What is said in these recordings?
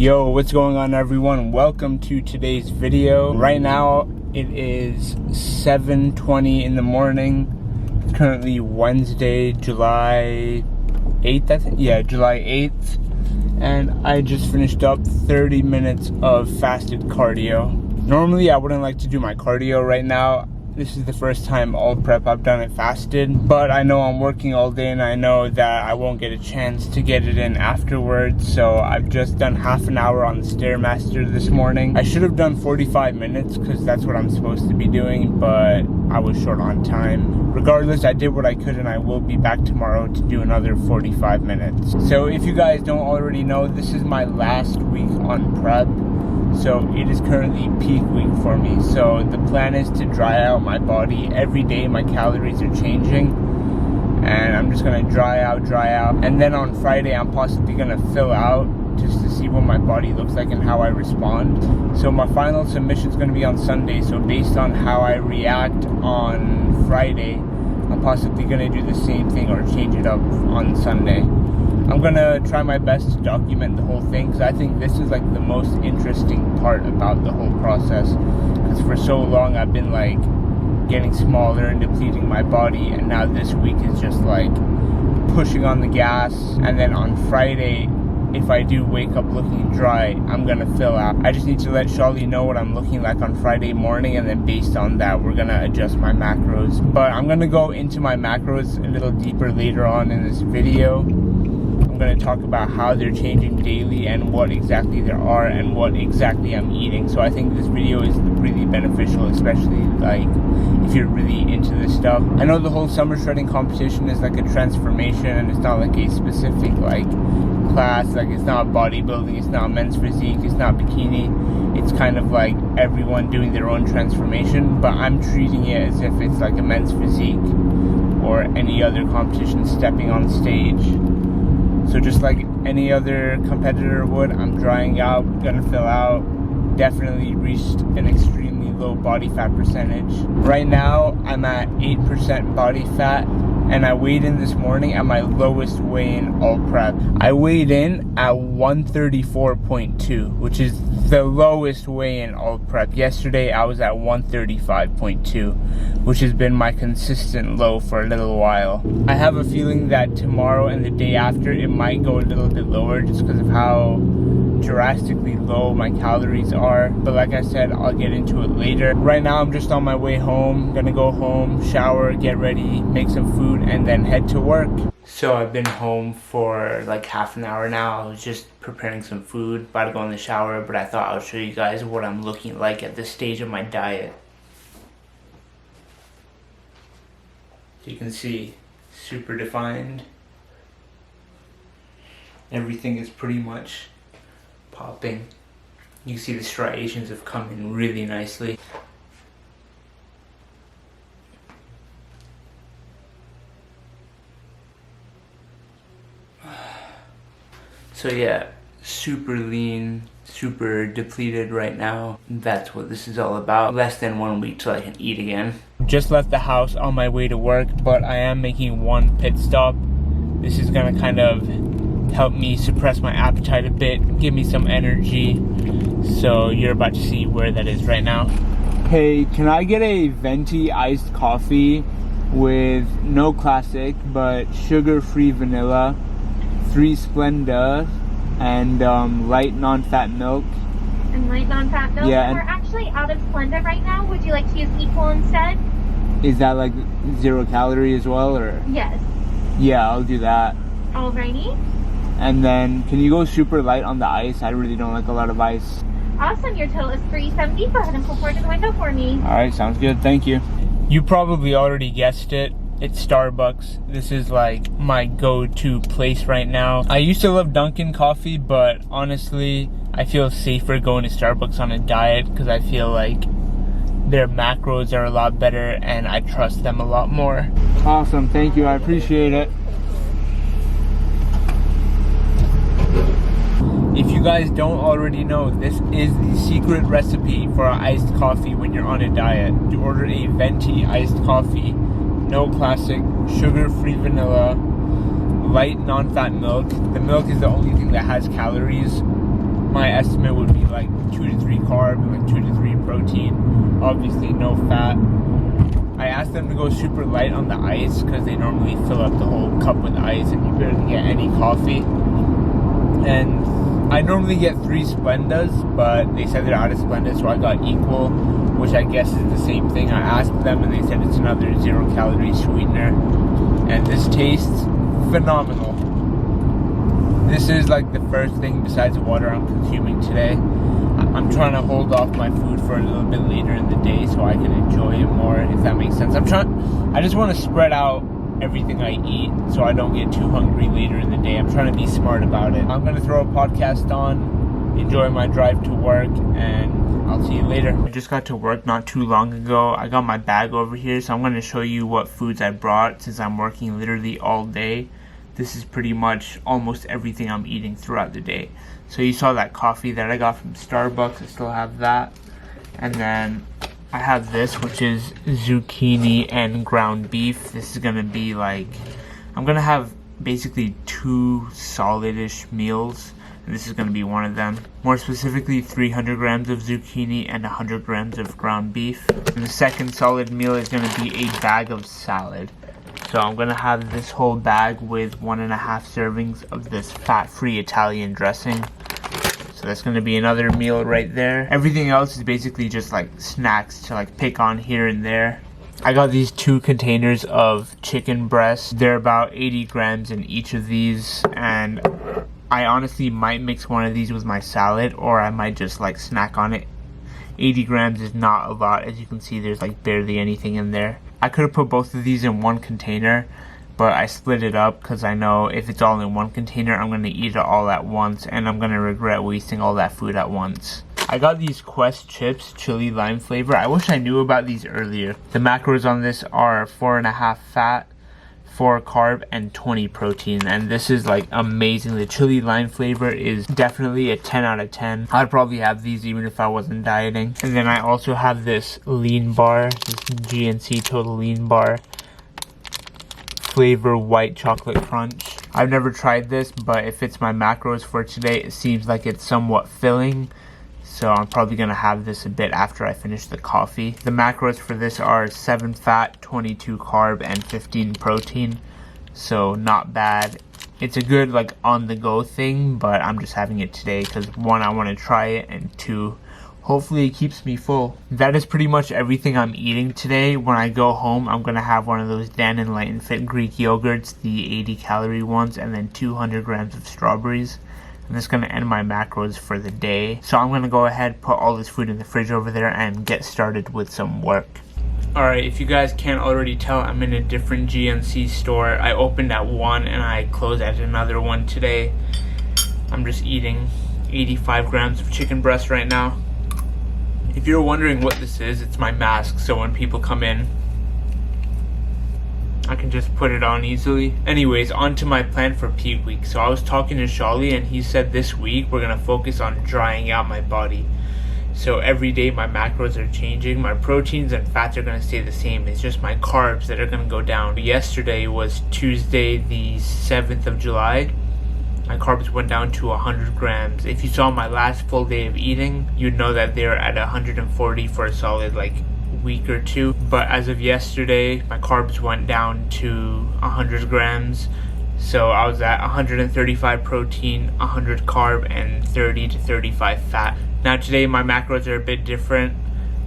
Yo, what's going on, everyone? Welcome to today's video. Right now it is 7:20 in the morning. It's currently Wednesday, July 8th, I think. Yeah, July 8th. And I just finished up 30 minutes of fasted cardio. Normally I wouldn't like to do my cardio right now. This is the first time all prep I've done it fasted, but I know I'm working all day and I know that I won't get a chance to get it in afterwards, so I've just done half an hour on the Stairmaster this morning. I should have done 45 minutes because that's what I'm supposed to be doing, but I was short on time. Regardless, I did what I could and I will be back tomorrow to do another 45 minutes. So if you guys don't already know, this is my last week on prep. So it is currently peak week for me. So the plan is to dry out my body every day. My calories are changing and I'm just gonna dry out. And then on Friday, I'm possibly gonna fill out just to see what my body looks like and how I respond. So my final submission is gonna be on Sunday. So based on how I react on Friday, I'm possibly gonna do the same thing or change it up on Sunday. I'm gonna try my best to document the whole thing because I think this is like the most interesting part about the whole process, because for so long I've been like getting smaller and depleting my body, and now this week is just like pushing on the gas. And then on Friday, if I do wake up looking dry, I'm gonna fill out. I just need to let Charlie know what I'm looking like on Friday morning, and then based on that we're gonna adjust my macros. But I'm gonna go into my macros a little deeper later on in this video. I'm going to talk about how they're changing daily and what exactly there are and what exactly I'm eating. So I think this video is really beneficial, especially like if you're really into this stuff. I know the whole summer shredding competition is like a transformation, and it's not like a specific like class. Like it's not bodybuilding, it's not men's physique, it's not bikini. It's kind of like everyone doing their own transformation, but I'm treating it as if it's like a men's physique or any other competition stepping on stage. So just like any other competitor would, I'm drying out, gonna fill out. Definitely reached an extremely low body fat percentage. Right now, I'm at 8% body fat, and I weighed in this morning at my lowest weigh-in all prep. I weighed in at 134.2, which is the lowest weigh-in all prep. Yesterday, I was at 135.2, which has been my consistent low for a little while. I have a feeling that tomorrow and the day after, it might go a little bit lower just because of how drastically low my calories are, but like I said, I'll get into it later. Right now I'm just on my way home, gonna go home, shower, get ready, make some food, and then head to work. So I've been home for like half an hour now. I was just preparing some food, about to go in the shower, but I thought I'll show you guys what I'm looking like at this stage of my diet. So you can see, super defined. Everything is pretty much popping. You can see the striations have come in really nicely. So yeah, super lean, super depleted right now. That's what this is all about. Less than 1 week till I can eat again. Just left the house on my way to work, but I am making one pit stop. This is gonna kind of help me suppress my appetite a bit, give me some energy. So you're about to see where that is right now. Hey, can I get a venti iced coffee with no classic but sugar-free vanilla, 3 Splenda, and light non-fat milk? And light non-fat milk? Yeah, we're actually out of Splenda right now. Would you like to use Equal instead? Is that like 0 calorie as well, or? Yes. Yeah, I'll do that. Alrighty. And then, can you go super light on the ice? I really don't like a lot of ice. Awesome, your total is $3.70. Go ahead and pull forward to the window for me. Alright, sounds good, thank you. You probably already guessed it. It's Starbucks. This is like my go-to place right now. I used to love Dunkin' coffee, but honestly, I feel safer going to Starbucks on a diet because I feel like their macros are a lot better and I trust them a lot more. Awesome, thank you, I appreciate it. If you guys don't already know, this is the secret recipe for an iced coffee when you're on a diet. You order a venti iced coffee, no classic, sugar-free vanilla, light non-fat milk. The milk is the only thing that has calories. my estimate would be like 2 to 3 carb and like 2 to 3 protein. Obviously no fat. I asked them to go super light on the ice because they normally fill up the whole cup with ice and you barely get any coffee. And I normally get 3 Splendas, but they said they're out of Splenda, so I got Equal, which I guess is the same thing. I asked them and they said it's another 0 calorie sweetener. And this tastes phenomenal. This is like the first thing besides water I'm consuming today. I'm trying to hold off my food for a little bit later in the day so I can enjoy it more, if that makes sense. I just want to spread out everything I eat so I don't get too hungry later in the day. I'm trying to be smart about it. I'm going to throw a podcast on, enjoy my drive to work, and I'll see you later. I just got to work not too long ago. I got my bag over here, so I'm going to show you what foods I brought since I'm working literally all day. This is pretty much almost everything I'm eating throughout the day. So you saw that coffee that I got from Starbucks. I still have that. And then I have this, which is zucchini and ground beef. This is going to be like, I'm going to have basically 2 solid-ish meals. And this is going to be one of them. More specifically, 300 grams of zucchini and 100 grams of ground beef. And the second solid meal is going to be a bag of salad. So I'm going to have this whole bag with 1.5 servings of this fat-free Italian dressing. So that's going to be another meal right there. Everything else is basically just like snacks to like pick on here and there. I got these 2 containers of chicken breasts. They're about 80 grams in each of these. And I honestly might mix one of these with my salad, or I might just like snack on it. 80 grams is not a lot. As you can see, there's like barely anything in there. I could have put both of these in one container, but I split it up because I know if it's all in one container, I'm going to eat it all at once, and I'm going to regret wasting all that food at once. I got these Quest chips, chili lime flavor. I wish I knew about these earlier. The macros on this are 4.5 fat, 4 carb, and 20 protein, and this is like amazing. The chili lime flavor is definitely a 10 out of 10. I'd probably have these even if I wasn't dieting. And then I also have this lean bar, this GNC Total Lean Bar flavor white chocolate crunch. I've never tried this, but if it's my macros for today, it seems like it's somewhat filling. So I'm probably going to have this a bit after I finish the coffee. The macros for this are 7 fat, 22 carb, and 15 protein. So not bad. It's a good like on the go thing, but I'm just having it today because 1, I want to try it, and 2, hopefully it keeps me full. That is pretty much everything I'm eating today. When I go home, I'm going to have one of those Dan and Light and Fit Greek yogurts, the 80 calorie ones, and then 200 grams of strawberries. And that's going to end my macros for the day. So I'm going to go ahead, put all this food in the fridge over there, and get started with some work. Alright, if you guys can't already tell, I'm in a different GNC store. I opened at one and I closed at another one today. I'm just eating 85 grams of chicken breast right now. If you're wondering what this is, it's my mask, so when people come in, I can just put it on easily. Anyways, on to my plan for peak week. So I was talking to Shali, and he said this week we're going to focus on drying out my body. So every day my macros are changing. My proteins and fats are going to stay the same. It's just my carbs that are going to go down. Yesterday was Tuesday the 7th of July. My carbs went down to 100 grams. If you saw my last full day of eating, you'd know that they're at 140 for a solid week or 2. But as of yesterday, my carbs went down to 100 grams. So I was at 135 protein, 100 carb, and 30 to 35 fat. Now today my macros are a bit different.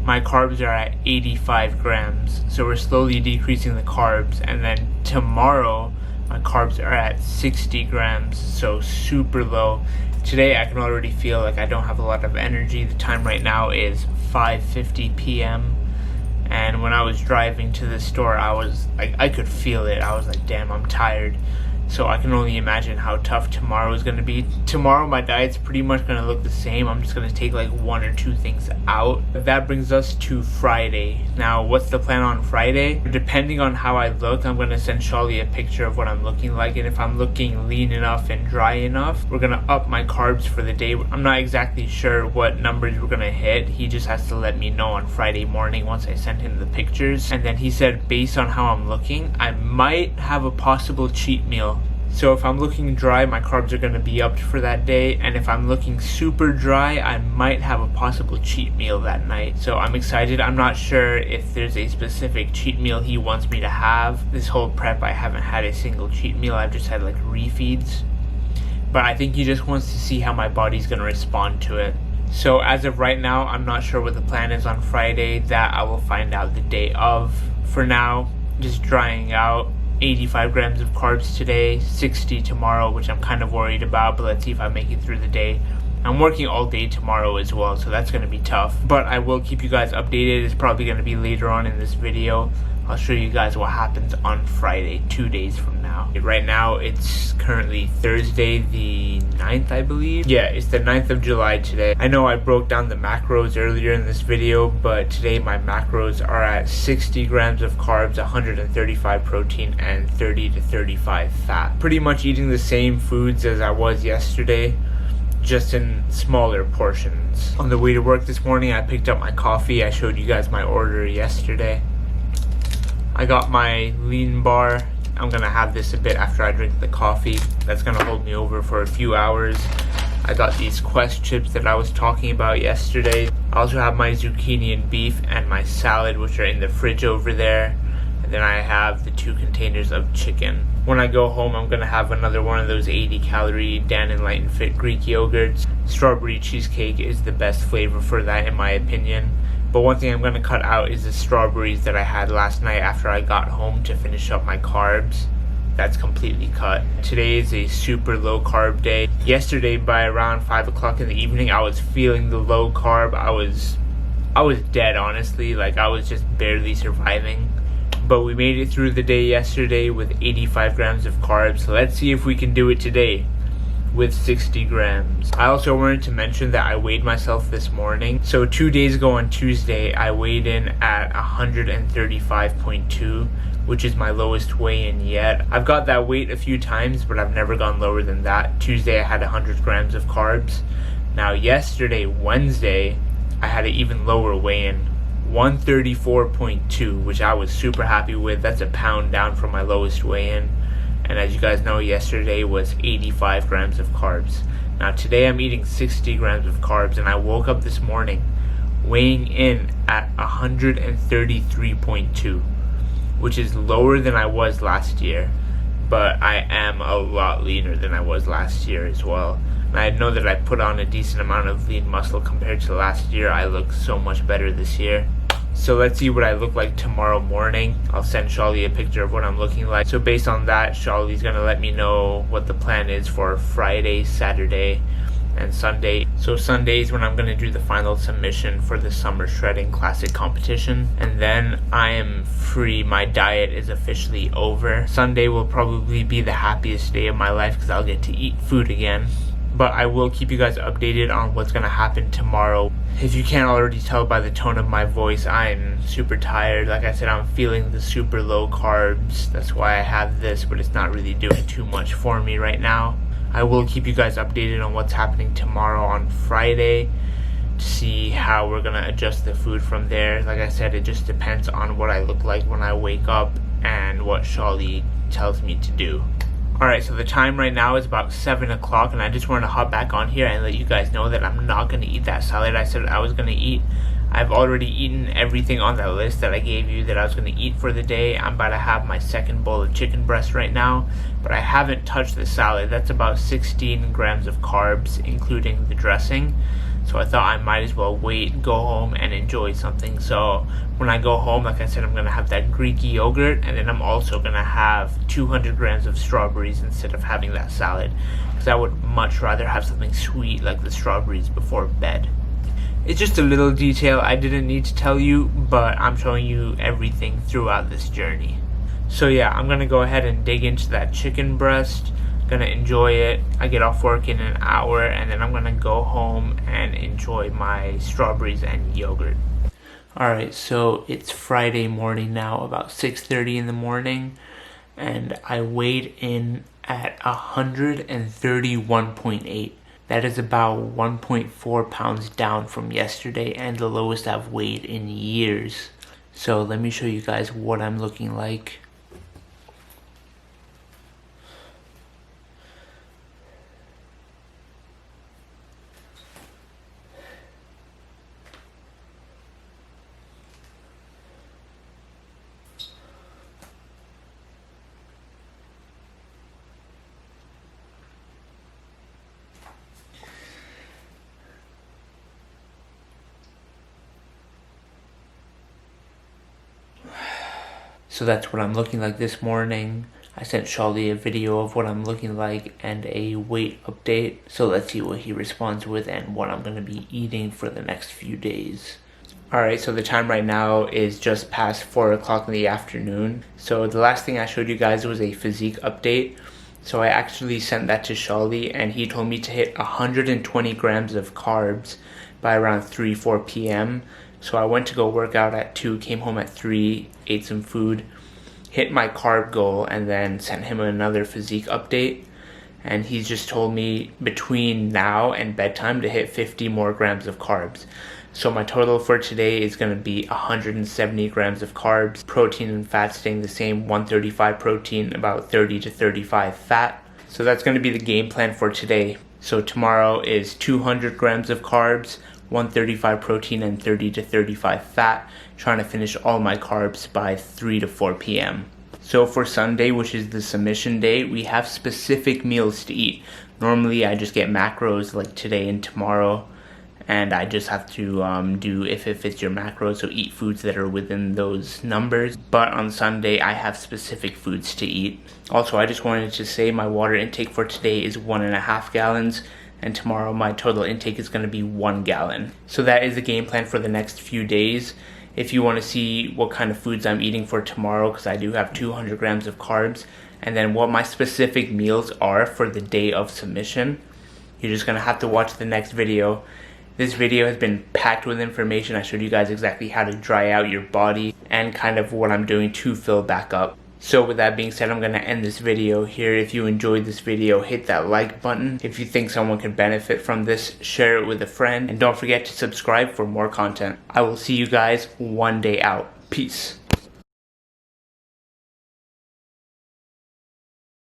My carbs are at 85 grams. So we're slowly decreasing the carbs. And then tomorrow, my carbs are at 60 grams, so super low. Today I can already feel like I don't have a lot of energy. The time right now is 5:50 p.m. And when I was driving to the store, I was like, I could feel it. I was like, damn, I'm tired. So I can only imagine how tough tomorrow is going to be. Tomorrow my diet's pretty much going to look the same. I'm just going to take 1 or 2 things out. That brings us to Friday. Now, what's the plan on Friday? Depending on how I look, I'm going to send Shali a picture of what I'm looking like. And if I'm looking lean enough and dry enough, we're going to up my carbs for the day. I'm not exactly sure what numbers we're going to hit. He just has to let me know on Friday morning once I send him the pictures. And then he said, based on how I'm looking, I might have a possible cheat meal So if I'm looking dry, my carbs are going to be upped for that day. And if I'm looking super dry, I might have a possible cheat meal that night. So I'm excited. I'm not sure if there's a specific cheat meal he wants me to have. This whole prep, I haven't had a single cheat meal. I've just had like refeeds. But I think he just wants to see how my body's going to respond to it. So as of right now, I'm not sure what the plan is on Friday. That I will find out the day of. For now, just drying out. 85 grams of carbs today, 60 tomorrow, which I'm kind of worried about, but let's see if I make it through the day. I'm working all day tomorrow as well, so that's going to be tough. But I will keep you guys updated. It's probably going to be later on in this video. I'll show you guys what happens on Friday, 2 days from now. Right now, it's currently Thursday the 9th, I believe. Yeah, it's the 9th of July today. I know I broke down the macros earlier in this video, but today my macros are at 60 grams of carbs, 135 protein, and 30 to 35 fat. Pretty much eating the same foods as I was yesterday, just in smaller portions. On the way to work this morning, I picked up my coffee. I showed you guys my order yesterday. I got my lean bar. I'm gonna have this a bit after I drink the coffee. That's gonna hold me over for a few hours. I got these Quest chips that I was talking about yesterday. I also have my zucchini and beef and my salad, which are in the fridge over there. And then I have the 2 containers of chicken. When I go home, I'm gonna have another one of those 80-calorie Dan & Light and Fit Greek yogurts. Strawberry cheesecake is the best flavor for that, in my opinion. But one thing I'm going to cut out is the strawberries that I had last night after I got home to finish up my carbs. That's completely cut. Today is a super low carb day. Yesterday by around 5 o'clock in the evening, I was feeling the low carb. I was dead, honestly. Like, I was just barely surviving. But we made it through the day yesterday with 85 grams of carbs. So let's see if we can do it today with 60 grams. I also wanted to mention that I weighed myself this morning. So 2 days ago on Tuesday, I weighed in at 135.2, which is my lowest weigh-in yet. I've got that weight a few times, but I've never gone lower than that. Tuesday, I had 100 grams of carbs. Now yesterday, Wednesday, I had an even lower weigh-in, 134.2, which I was super happy with. That's a pound down from my lowest weigh-in. And as you guys know, yesterday was 85 grams of carbs. Now today I'm eating 60 grams of carbs, and I woke up this morning weighing in at 133.2, which is lower than I was last year, but I am a lot leaner than I was last year as well. And I know that I put on a decent amount of lean muscle compared to last year. I look so much better this year. So let's see what I look like tomorrow morning. I'll send Shawly a picture of what I'm looking like. So based on that, Shawly's gonna let me know what the plan is for Friday, Saturday, and Sunday. So Sunday is when I'm gonna do the final submission for the Summer Shredding Classic competition. And then I am free. My diet is officially over. Sunday will probably be the happiest day of my life because I'll get to eat food again. But I will keep you guys updated on what's going to happen tomorrow. If you can't already tell by the tone of my voice, I'm super tired. Like I said, I'm feeling the super low carbs. That's why I have this, but it's not really doing too much for me right now. I will keep you guys updated on what's happening tomorrow on Friday to see how we're going to adjust the food from there. Like I said, it just depends on what I look like when I wake up and what Shawly tells me to do. Alright, so the time right now is about 7 o'clock, and I just wanted to hop back on here and let you guys know that I'm not going to eat that salad I said I was going to eat. I've already eaten everything on that list that I gave you that I was going to eat for the day. I'm about to have my second bowl of chicken breast right now, but I haven't touched the salad. That's about 16 grams of carbs, including the dressing. So I thought I might as well wait, go home, and enjoy something. So when I go home, like I said, I'm going to have that Greek yogurt, and then I'm also going to have 200 grams of strawberries instead of having that salad, because I would much rather have something sweet like the strawberries before bed. It's just a little detail I didn't need to tell you, but I'm showing you everything throughout this journey. So yeah, I'm going to go ahead and dig into that chicken breast. Gonna enjoy it. I get off work in an hour, and then I'm gonna go home and enjoy my strawberries and yogurt. Alright, so it's Friday morning now, about 6:30 in the morning, and I weighed in at 131.8. That is about 1.4 pounds down from yesterday, and the lowest I've weighed in years. So let me show you guys what I'm looking like. So that's what I'm looking like this morning. I sent Charlie a video of what I'm looking like and a weight update. So let's see what he responds with and what I'm going to be eating for the next few days. Alright, so the time right now is just past 4 o'clock in the afternoon. So the last thing I showed you guys was a physique update. So I actually sent that to Charlie and he told me to hit 120 grams of carbs by around 4 p.m. So I went to go work out at 2, came home at 3, ate some food, hit my carb goal, and then sent him another physique update. And he's just told me between now and bedtime to hit 50 more grams of carbs. So my total for today is going to be 170 grams of carbs, protein and fat staying the same, 135 protein, about 30 to 35 fat. So that's going to be the game plan for today. So tomorrow is 200 grams of carbs, 135 protein and 30 to 35 fat, trying to finish all my carbs by 3 to 4 p.m. So for Sunday, which is the submission day, we have specific meals to eat. Normally I just get macros like today and tomorrow, and I just have to do if it fits your macros, so eat foods that are within those numbers. But on Sunday, I have specific foods to eat. Also, I just wanted to say my water intake for today is 1.5 gallons, and tomorrow my total intake is going to be 1 gallon. So that is the game plan for the next few days. If you want to see what kind of foods I'm eating for tomorrow, because I do have 200 grams of carbs, and then what my specific meals are for the day of submission, you're just going to have to watch the next video. This video has been packed with information. I showed you guys exactly how to dry out your body and kind of what I'm doing to fill back up. So with that being said, I'm going to end this video here. If you enjoyed this video, hit that like button. If you think someone could benefit from this, share it with a friend. And don't forget to subscribe for more content. I will see you guys one day out. Peace.